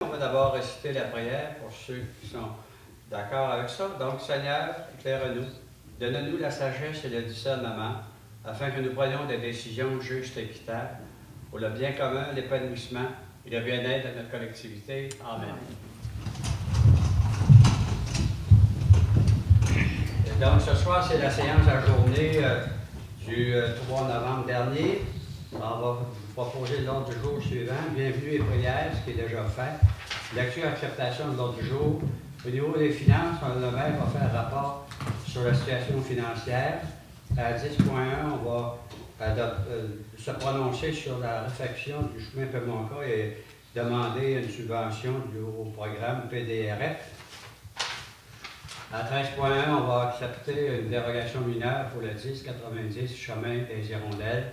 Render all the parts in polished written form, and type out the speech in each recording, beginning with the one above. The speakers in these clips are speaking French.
On va d'abord réciter la prière pour ceux qui sont d'accord avec ça. Donc, Seigneur, éclaire-nous, donne-nous la sagesse et le discernement, afin que nous prenions des décisions justes et équitables pour le bien commun, l'épanouissement et le bien-être de notre collectivité. Amen. Et donc, ce soir, c'est la séance à journée du 3 novembre dernier. On va vous proposer l'ordre du jour suivant. Bienvenue et prières, ce qui est déjà fait. Lecture et acceptation de l'ordre du jour. Au niveau des finances, le maire va faire un rapport sur la situation financière. À 10.1, on va se prononcer sur la réfection du chemin Pemonca et demander une subvention au programme PDRF. À 13.1, on va accepter une dérogation mineure pour le 1090 chemin des Hirondelles.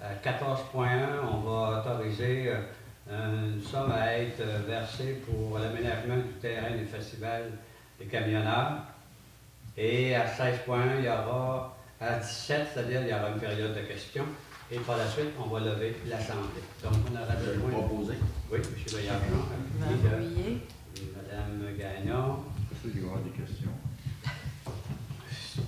À 14.1, on va autoriser une somme à être versée pour l'aménagement du terrain du Festival des camionneurs. Et à 16.1, il y aura, à 17, c'est-à-dire il y aura une période de questions. Et par la suite, on va lever l'Assemblée. Donc, on aura besoin... Proposer. Oui, M. Goyargeon. Mme Gagnon. Est-ce qu'il y aura des questions?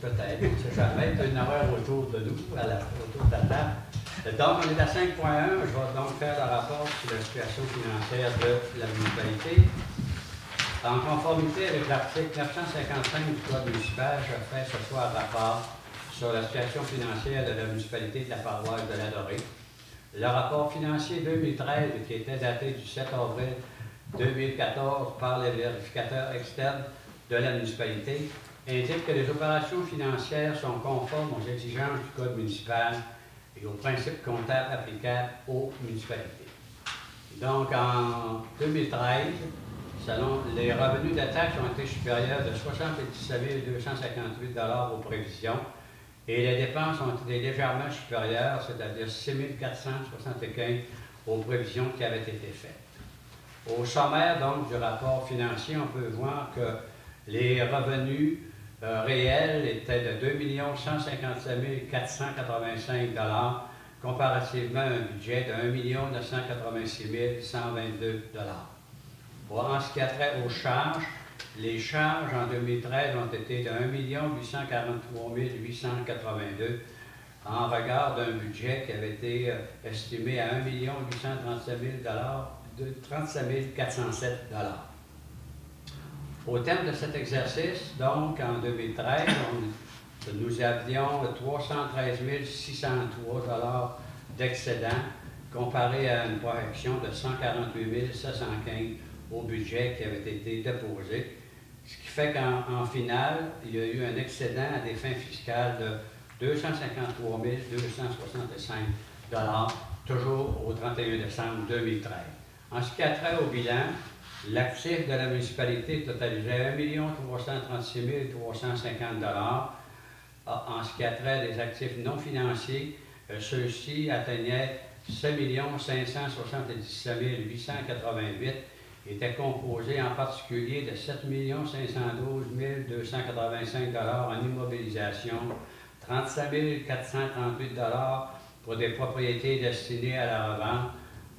Peut-être, on ne sait jamais. Il peut y en avoir autour de nous, autour de la table. Donc, on est à 5.1. Je vais donc faire le rapport sur la situation financière de la municipalité. En conformité avec l'article 955 du Code municipal, je fais ce soir rapport sur la situation financière de la municipalité de la paroisse de la Dorée. Le rapport financier 2013, qui était daté du 7 avril 2014 par les vérificateurs externes de la municipalité, indique que les opérations financières sont conformes aux exigences du Code municipal et aux principes comptables applicables aux municipalités. Donc, en 2013, selon les revenus de taxes ont été supérieurs de 77 258 aux prévisions et les dépenses ont été légèrement supérieures, c'est-à-dire 6 475 aux prévisions qui avaient été faites. Au sommaire donc du rapport financier, on peut voir que les revenus réels étaient de 2 157 485 comparativement à un budget de 1 986 122 En ce qui a trait aux charges, les charges en 2013 ont été de 1 843 882 en regard d'un budget qui avait été estimé à 1 837 407 Au terme de cet exercice, donc en 2013, nous avions 313 603 d'excédent comparé à une projection de 148 715 au budget qui avait été déposé. Ce qui fait qu'en finale, il y a eu un excédent à des fins fiscales de 253 265 toujours au 31 décembre 2013. En ce qui a trait au bilan, l'actif de la municipalité totalisait 1 336 350 En ce qui a trait des actifs non financiers, ceux-ci atteignaient 7 577 888 étaient composés en particulier de 7 512 285 en immobilisation, 35 438 pour des propriétés destinées à la revente,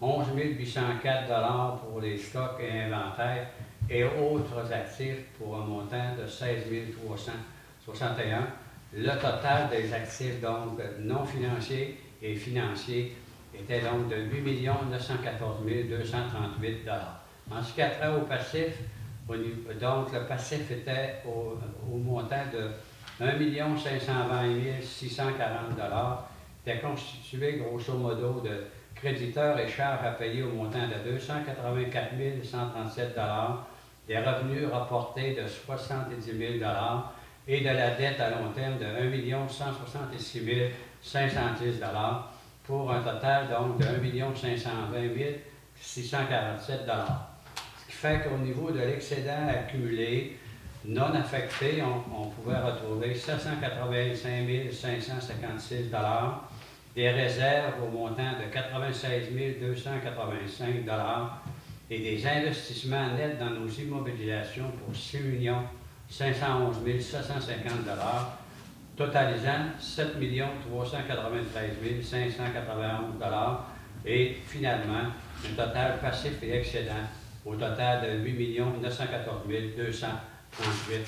11 804 pour les stocks et inventaires et autres actifs pour un montant de 16 361. Le total des actifs donc non financiers et financiers était donc de 8 914 238 En ce qui a trait au passif, donc le passif était au montant de 1 520 640 était constitué grosso modo de créditeurs et charges à payer au montant de 284 137 des revenus rapportés de 70 000 et de la dette à long terme de 1 166 510 pour un total donc de 1 520 647 Ce qui fait qu'au niveau de l'excédent accumulé non affecté, on pouvait retrouver 785 556 des réserves au montant de 96 285 et des investissements nets dans nos immobilisations pour 6 511 750 totalisant 7 393 591 et finalement un total passif et excédent au total de 8 914 238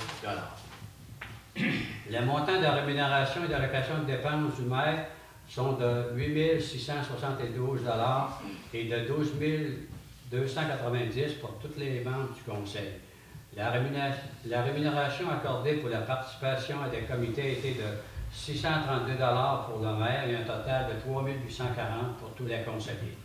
Le montant de rémunération et d'allocation de dépenses du maire sont de 8 672 et de 12 290 pour tous les membres du conseil. La rémunération accordée pour la participation à des comités était de 632 pour le maire et un total de 3 840 pour tous les conseillers.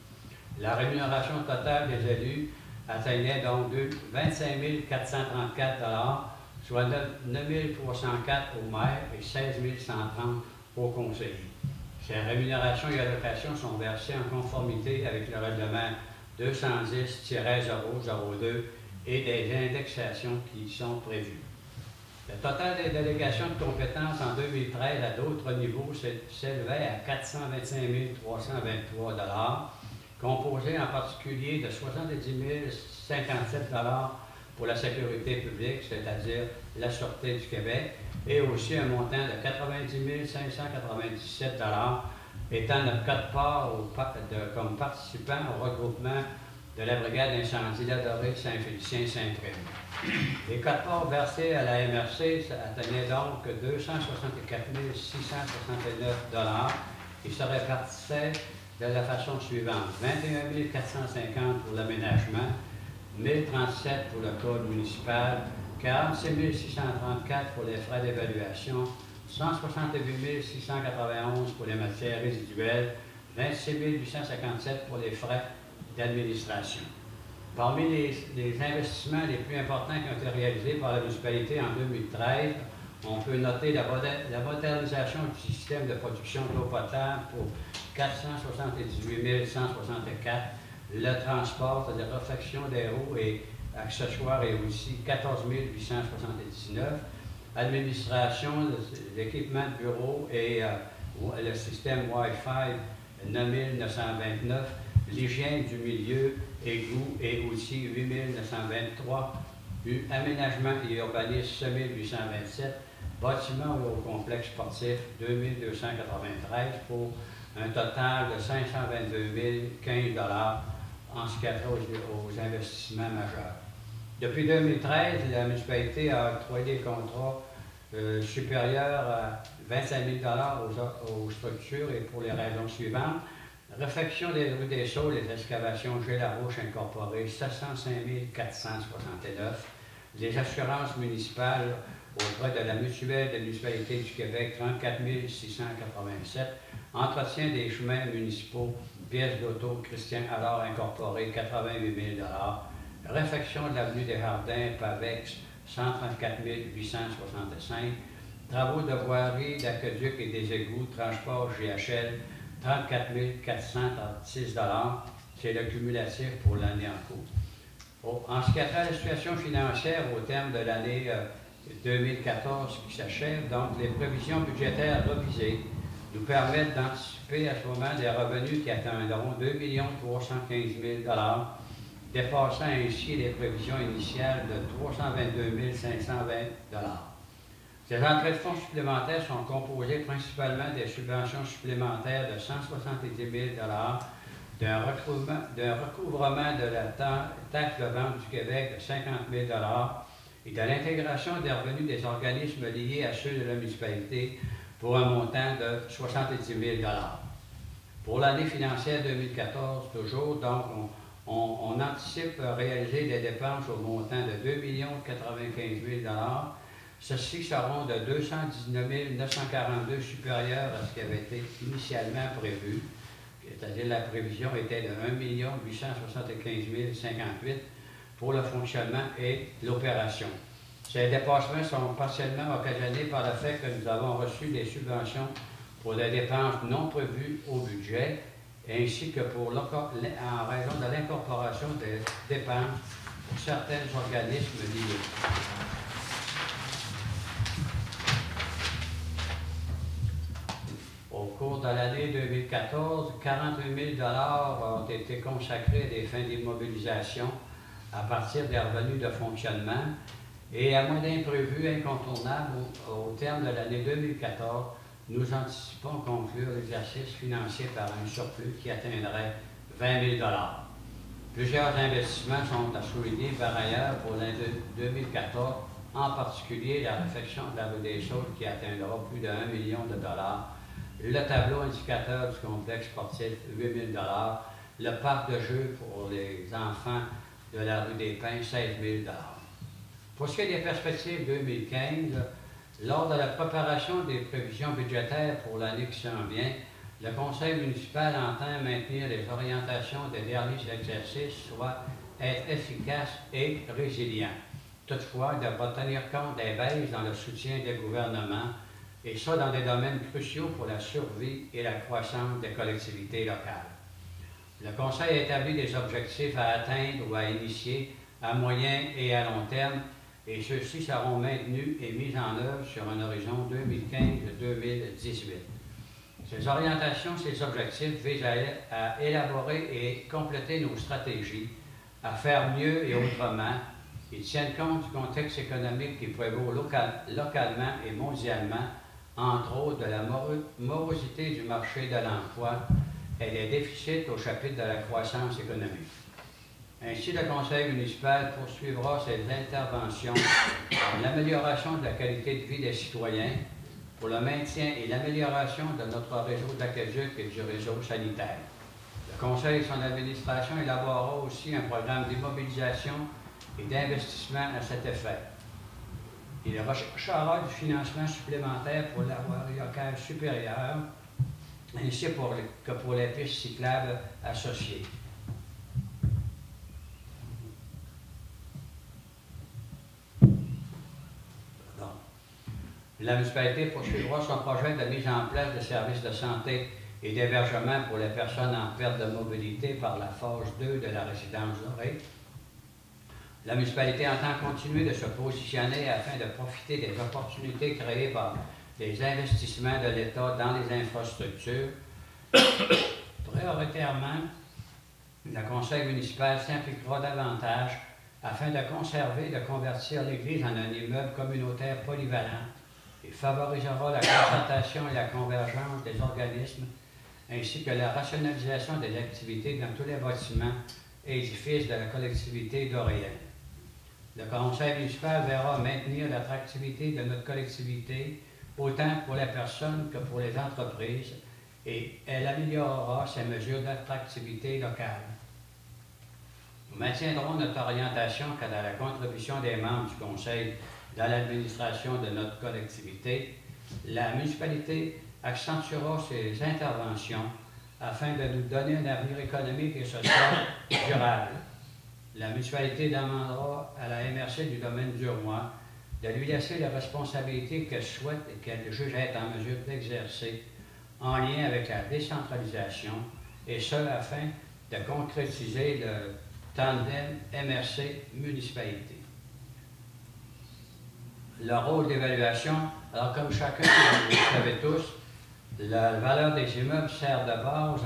La rémunération totale des élus atteignait donc 25 434 soit 9 304 au maire et 16 130 aux conseillers. Ces rémunérations et allocations sont versées en conformité avec le règlement 210-002 et des indexations qui y sont prévues. Le total des délégations de compétences en 2013 à d'autres niveaux s'élevait à 425 323 composé en particulier de 70 057 pour la sécurité publique, c'est-à-dire la Sûreté du Québec, et aussi un montant de 90 597 étant notre quote-part comme participant au regroupement de la brigade d'incendie La Dorée, Saint-Félicien-Saint-Prémy. Les quote-parts versés à la MRC atteignaient donc 264 669 et se répartissaient de la façon suivante. 21 450 pour l'aménagement, 1037 pour le code municipal, 46 634 pour les frais d'évaluation, 168 691 pour les matières résiduelles, 26 857 pour les frais d'administration. Parmi les investissements les plus importants qui ont été réalisés par la municipalité en 2013, on peut noter la modernisation du système de production d'eau potable pour 478 164, le transport, c'est-à-dire réfection des eaux et accessoires et aussi 14 879, administration, l'équipement de bureau et le système Wi-Fi 9 929, l'hygiène du milieu, égouts et aussi 8 923, aménagement et urbanisme 827, bâtiment au complexe sportif 2293 pour un total de 522 015 en ce qui a trait aux investissements majeurs. Depuis 2013, la municipalité a octroyé des contrats supérieurs à 25 000 aux structures et pour les raisons suivantes. Réfection des rues des Saules, les excavations Gélarouche incorporées, 705 469. Les assurances municipales auprès de la mutuelle de la municipalité du Québec, 34 687. Entretien des chemins municipaux, pièces d'auto Christian Allard incorporé, 88 000 Réfection de l'avenue des Jardins, Pavex, 134 865. Travaux de voirie, d'aqueduc et des égouts, transport GHL, 34 436 c'est le cumulatif pour l'année en cours. En ce qui a trait à la situation financière au terme de l'année 2014 qui s'achève, donc les prévisions budgétaires revisées nous permettent d'anticiper à ce moment des revenus qui atteindront 2 315 000 dépassant ainsi les prévisions initiales de 322 520 Ces entrées de fonds supplémentaires sont composées principalement des subventions supplémentaires de 170 000 d'un recouvrement de la taxe de vente du Québec de 50 000 et de l'intégration des revenus des organismes liés à ceux de la municipalité pour un montant de 70 000 Pour l'année financière 2014, toujours, donc, on anticipe réaliser des dépenses au montant de 2 095 000 Ceux-ci seront de 219 942 supérieurs à ce qui avait été initialement prévu, c'est-à-dire la prévision était de 1 875 058 pour le fonctionnement et l'opération. Ces dépassements sont partiellement occasionnés par le fait que nous avons reçu des subventions pour des dépenses non prévues au budget, ainsi que en raison de l'incorporation des dépenses pour certains organismes liés. Au cours de l'année 2014, 48 000 ont été consacrés à des fins d'immobilisation à partir des revenus de fonctionnement et à moins d'imprévus incontournables au terme de l'année 2014, nous anticipons conclure l'exercice financier par un surplus qui atteindrait 20 000 . Plusieurs investissements sont à souligner par ailleurs pour l'année 2014, en particulier la réfection de la rue des Saulles qui atteindra plus de 1 million de dollars, le tableau indicateur du complexe sportif 8 000 dollars, le parc de jeux pour les enfants de la rue des Pins 16 000 dollars. Pour ce qui est des perspectives 2015, lors de la préparation des prévisions budgétaires pour l'année qui s'en vient, le Conseil municipal entend maintenir les orientations des derniers exercices, soit être efficace et résilient. Toutefois, il devra tenir compte des baisses dans le soutien des gouvernements, et ça dans des domaines cruciaux pour la survie et la croissance des collectivités locales. Le Conseil a établi des objectifs à atteindre ou à initier à moyen et à long terme, et ceux-ci seront maintenus et mis en œuvre sur un horizon 2015-2018. Ces orientations, ces objectifs visent à élaborer et compléter nos stratégies, à faire mieux et autrement. Ils tiennent compte du contexte économique qui prévaut localement et mondialement, entre autres de la morosité du marché de l'emploi et des déficits au chapitre de la croissance économique. Ainsi, le Conseil municipal poursuivra ses interventions dans l'amélioration de la qualité de vie des citoyens, pour le maintien et l'amélioration de notre réseau d'aqueduc et du réseau sanitaire. Le Conseil et son administration élaborera aussi un programme d'immobilisation et d'investissement à cet effet. Il recherchera du financement supplémentaire pour la voirie locale supérieure, ainsi que pour les pistes cyclables associées. La municipalité poursuivra son projet de mise en place de services de santé et d'hébergement pour les personnes en perte de mobilité par la phase 2 de la résidence dorée. La municipalité entend continuer de se positionner afin de profiter des opportunités créées par les investissements de l'État dans les infrastructures. Prioritairement, le conseil municipal s'impliquera davantage afin de conserver et de convertir l'église en un immeuble communautaire polyvalent et favorisera la concertation et la convergence des organismes, ainsi que la rationalisation des activités dans tous les bâtiments et édifices de la collectivité doréenne. Le conseil municipal verra maintenir l'attractivité de notre collectivité, autant pour les personnes que pour les entreprises, et elle améliorera ses mesures d'attractivité locale. Nous maintiendrons notre orientation quant à la contribution des membres du conseil dans l'administration de notre collectivité. La municipalité accentuera ses interventions afin de nous donner un avenir économique et social durable. La municipalité demandera à la MRC du domaine du Roi de lui laisser les responsabilités qu'elle souhaite et qu'elle juge être en mesure d'exercer en lien avec la décentralisation, et ce afin de concrétiser le tandem MRC-municipalité. Le rôle d'évaluation, alors comme chacun, vous le savez tous, la valeur des immeubles sert de base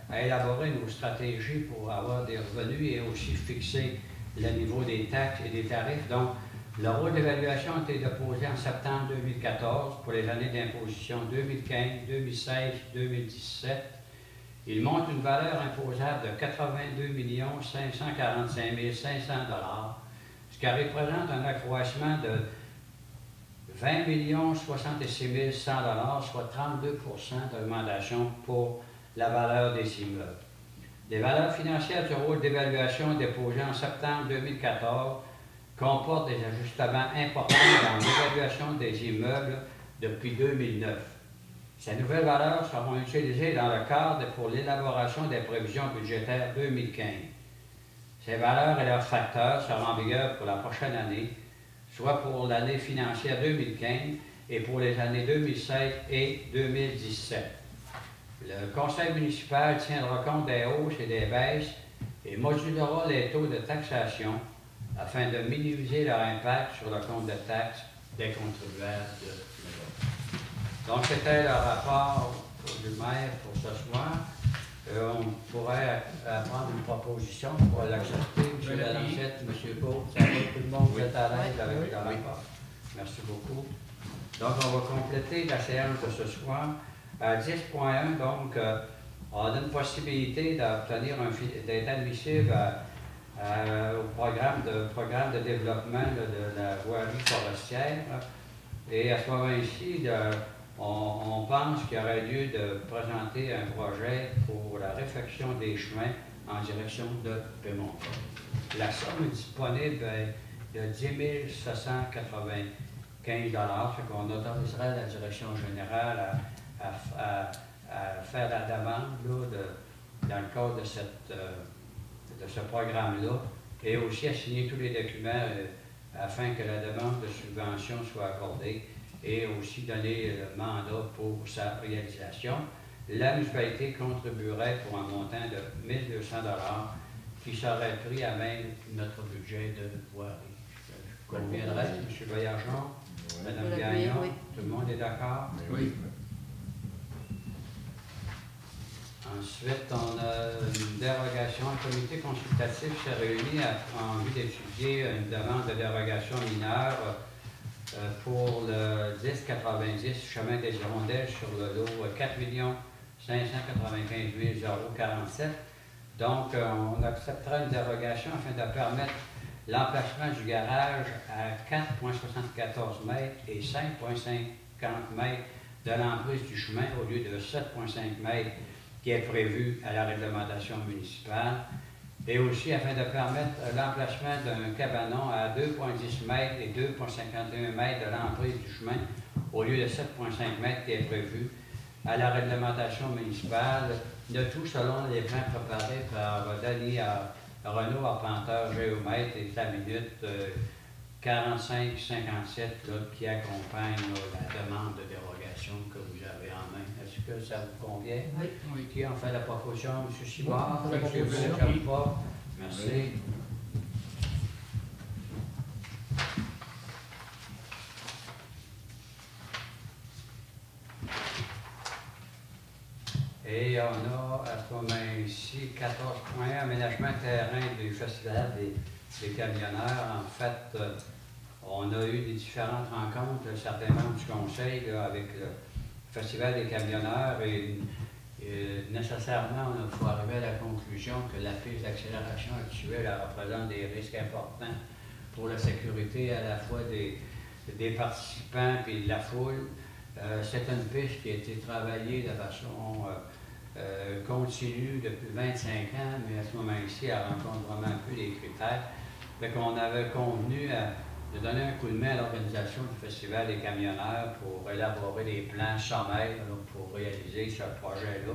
à élaborer nos stratégies pour avoir des revenus et aussi fixer le niveau des taxes et des tarifs. Donc, le rôle d'évaluation a été déposé en septembre 2014 pour les années d'imposition 2015, 2016, 2017. Il montre une valeur imposable de 82 545 500 $, ce qui représente un accroissement de 20 066 100 $, soit 32 % d'augmentation pour la valeur des immeubles. Les valeurs financières du rôle d'évaluation déposé en septembre 2014 comportent des ajustements importants dans l'évaluation des immeubles depuis 2009. Ces nouvelles valeurs seront utilisées dans le cadre pour l'élaboration des prévisions budgétaires 2015. Ces valeurs et leurs facteurs seront en vigueur pour la prochaine année, soit pour l'année financière 2015 et pour les années 2016 et 2017. Le conseil municipal tiendra compte des hausses et des baisses et modulera les taux de taxation afin de minimiser leur impact sur le compte de taxes des contribuables de l'État. Donc, c'était le rapport du maire pour ce soir. On pourrait prendre une proposition pour l'accepter. M. Lalancette, M. Beau, ça va, tout le monde, vous êtes à l'aise avec le rapport. Merci beaucoup. Donc, on va compléter la séance de ce soir. À 10.1, donc, on a une possibilité d'obtenir d'être admissible au programme de développement là, de la voirie forestière. Et à ce moment-ci, on pense qu'il y aurait lieu de présenter un projet pour la réfection des chemins en direction de Paimonfort. La somme disponible est de 10 795 $, fait qu'on autoriserait la direction générale à faire la demande là, dans le cadre de ce programme-là, et aussi à signer tous les documents afin que la demande de subvention soit accordée et aussi donner le mandat pour sa réalisation. La municipalité contribuerait pour un montant de 1 200 $ qui serait pris à même notre budget de voirie. Conviendrait, M. Voyageon, Mme Gagnon, oui. Tout le monde est d'accord? Oui. Ensuite, on a une dérogation. Un comité consultatif s'est réuni en vue d'étudier une demande de dérogation mineure pour le 1090 chemin des Hirondelles sur le lot 4 595 047. Donc, on acceptera une dérogation afin de permettre l'emplacement du garage à 4,74 mètres et 5,50 mètres de l'emprise du chemin au lieu de 7,5 mètres qui est prévu à la réglementation municipale, et aussi afin de permettre l'emplacement d'un cabanon à 2,10 mètres et 2,51 mètres de l'emprise du chemin au lieu de 7,5 mètres qui est prévu à la réglementation municipale, le tout selon les plans préparés par Denis Renaud, arpenteur géomètre, et la minute 4557 qui accompagne la demande de dérogation que vous avez en main. Est-ce que ça vous convient? Oui. Oui. Qui en fait la proposition? M. Simard? Oui, M. Villecampa? Merci. Oui. Et on a à ce moment-ci 14.1 aménagement terrain du Festival des camionneurs. En fait, on a eu des différentes rencontres, certains membres du conseil là, avec le Festival des camionneurs et nécessairement, il faut arriver à la conclusion que la piste d'accélération actuelle représente des risques importants pour la sécurité à la fois des participants et de la foule. C'est une piste qui a été travaillée de façon continue depuis 25 ans, mais à ce moment-ci, elle rencontre vraiment plus les critères. Fait qu'on avait convenu de donner un coup de main à l'organisation du Festival des camionneurs pour élaborer des plans sommaires là, pour réaliser ce projet-là.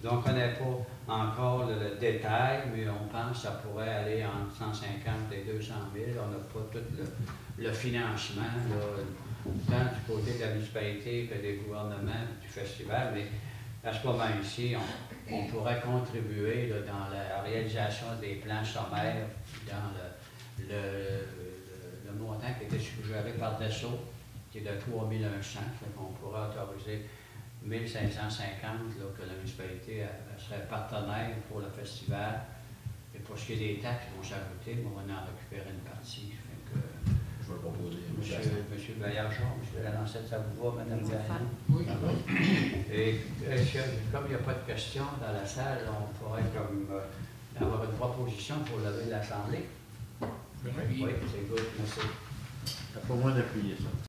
Donc, on n'a pas encore le détail, mais on pense que ça pourrait aller entre 150 et 200 000. On n'a pas tout le financement, là, tant du côté de la municipalité que des gouvernements du festival, mais à ce moment-ci, on pourrait contribuer là, dans la réalisation des plans sommaires, dans le montant qui a été suggéré par Dessau, qui est de 3 100. On pourrait autoriser 1 550 là, que la municipalité serait partenaire pour le festival. Et pour ce qui est des taxes qui vont s'ajouter, on va en récupérer une partie. Je vais le proposer. Monsieur Baillargeon, M. Lancette, ça vous va, Mme Gagnon? Oui. Et comme il n'y a pas de questions dans la salle, on pourrait comme avoir une proposition pour lever l'Assemblée. Oui, c'est good, merci. Il faut moins d'appuyer ça.